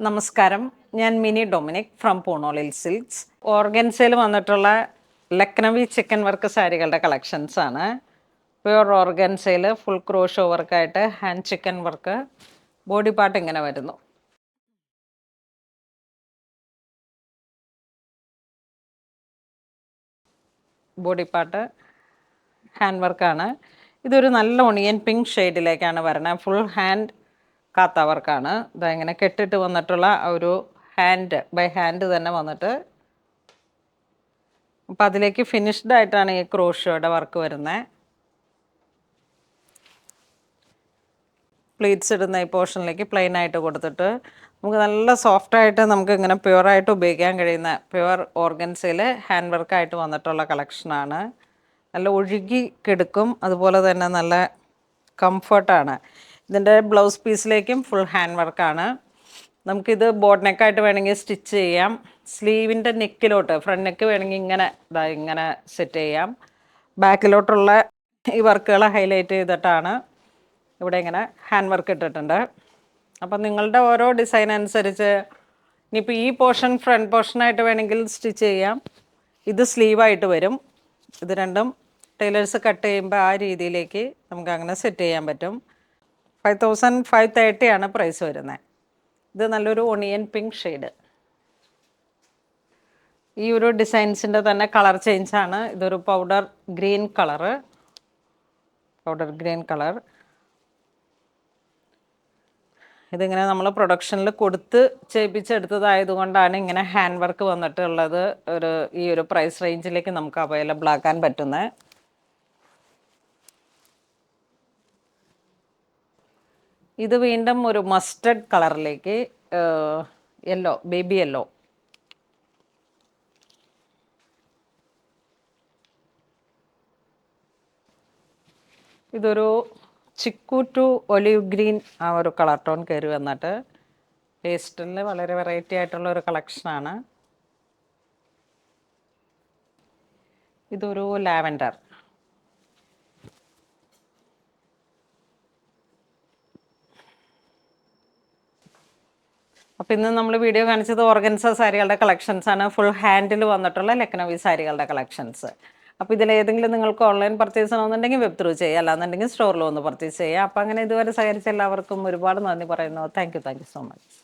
നമസ്കാരം, ഞാൻ Mini Dominic from പൂണോളിൽ സിൽക്സ്. ഓർഗൻസയിൽ വന്നിട്ടുള്ള ലക്നവി ചിക്കൻ വർക്ക് സാരികളുടെ കളക്ഷൻസ് ആണ്. പ്യുവർ ഓർഗൻസയിൽ ഫുൾ ക്രോഷോ വർക്കായിട്ട് hand chikan work. Body part ഇങ്ങനെ വരുന്നു. ബോഡി പാർട്ട് ഹാൻഡ് വർക്കാണ്. ഇതൊരു നല്ല ഒണിയൻ പിങ്ക് ഷെയ്ഡിലേക്കാണ് വരുന്നത്. ഫുൾ ഹാൻഡ് കാത്ത വർക്കാണ്. ഇങ്ങനെ കെട്ടിട്ട് വന്നിട്ടുള്ള ഒരു ഹാൻഡ് ബൈ ഹാൻഡ് തന്നെ വന്നിട്ട്, അപ്പം അതിലേക്ക് ഫിനിഷ്ഡ് ആയിട്ടാണ് ഈ ക്രോഷോയുടെ വർക്ക് വരുന്നത്. പ്ലീറ്റ്സ് ഇടുന്ന ഈ പോർഷനിലേക്ക് പ്ലെയിൻ ആയിട്ട് കൊടുത്തിട്ട് നമുക്ക് നല്ല സോഫ്റ്റായിട്ട് നമുക്ക് ഇങ്ങനെ പ്യുവറായിട്ട് ഉപയോഗിക്കാൻ കഴിയുന്ന പ്യുവർ ഓർഗൻസയിൽ ഹാൻഡ് വർക്കായിട്ട് വന്നിട്ടുള്ള കളക്ഷനാണ്. നല്ല ഒഴുകി കിടക്കും, അതുപോലെ തന്നെ നല്ല കംഫർട്ടാണ്. ഇതിൻ്റെ ബ്ലൗസ് പീസിലേക്കും ഫുൾ ഹാൻഡ് വർക്കാണ്. നമുക്കിത് ബോട്ട് നെക്കായിട്ട് വേണമെങ്കിൽ സ്റ്റിച്ച് ചെയ്യാം. സ്ലീവിൻ്റെ നെക്കിലോട്ട് ഫ്രണ്ട് നെക്ക് വേണമെങ്കിൽ ഇങ്ങനെ സെറ്റ് ചെയ്യാം. ബാക്കിലോട്ടുള്ള ഈ വർക്കുകൾ ഹൈലൈറ്റ് ചെയ്തിട്ടാണ് ഇവിടെ ഇങ്ങനെ ഹാൻഡ് വർക്ക് ഇട്ടിട്ടുണ്ട്. അപ്പം നിങ്ങളുടെ ഓരോ ഡിസൈൻ അനുസരിച്ച് ഇനിയിപ്പോൾ ഈ പോർഷൻ ഫ്രണ്ട് പോർഷനായിട്ട് വേണമെങ്കിൽ സ്റ്റിച്ച് ചെയ്യാം. ഇത് സ്ലീവായിട്ട് വരും. ഇത് രണ്ടും ടൈലേഴ്സ് കട്ട് ചെയ്യുമ്പോൾ ആ രീതിയിലേക്ക് നമുക്ക് അങ്ങനെ സെറ്റ് ചെയ്യാൻ പറ്റും. 5530 ആണ് പ്രൈസ് വരുന്നത്. ഇത് നല്ലൊരു ഒണിയൻ പിങ്ക് ഷെയ്ഡ്. ഈ ഒരു ഡിസൈൻസിൻ്റെ തന്നെ കളർ ചേഞ്ചാണ്. ഇതൊരു പൗഡർ ഗ്രീൻ കളർ. ഇതിങ്ങനെ നമ്മൾ പ്രൊഡക്ഷനിൽ കൊടുത്ത് ചെയ്യിപ്പിച്ചെടുത്തതായതുകൊണ്ടാണ് ഇങ്ങനെ ഹാൻഡ് വർക്ക് വന്നിട്ടുള്ളത്. ഈ ഒരു പ്രൈസ് റേഞ്ചിലേക്ക് നമുക്ക് അവൈലബിൾ ആക്കാൻ പറ്റുന്നത്. ഇത് വീണ്ടും ഒരു മസ്റ്റർഡ് കളറിലേക്ക് യെല്ലോ, ബേബി യെല്ലോ. ഇതൊരു ചിക്കു ടു ഒലിവ് ഗ്രീൻ ആ ഒരു കളർ ടോൺ കയറി വന്നിട്ട് പേസ്റ്റലിൽ വളരെ വെറൈറ്റി ആയിട്ടുള്ള ഒരു കളക്ഷനാണ്. ഇതൊരു ലാവൻഡർ. അപ്പോൾ ഇന്ന് നമ്മൾ വീഡിയോ കാണിച്ചത് ഓർഗൻസ സാരികളുടെ കളക്ഷൻസ് ആണ്. ഫുൾ ഹാൻഡിൽ വന്നിട്ടുള്ള ലക്നവി സാരികളുടെ കളക്ഷൻസ്. അപ്പോൾ ഇതിലേതെങ്കിലും നിങ്ങൾക്ക് ഓൺലൈൻ പർച്ചേസ് ചെയ്യണമെന്നുണ്ടെങ്കിൽ വെബ് ത്രൂ ചെയ്യുക, അല്ലാന്നുണ്ടെങ്കിൽ സ്റ്റോറിൽ വന്ന് പർച്ചേസ് ചെയ്യുക. അപ്പോൾ അങ്ങനെ ഇതുവരെ സഹകരിച്ച എല്ലാവർക്കും ഒരുപാട് നന്ദി പറയുന്നു. Thank you so much.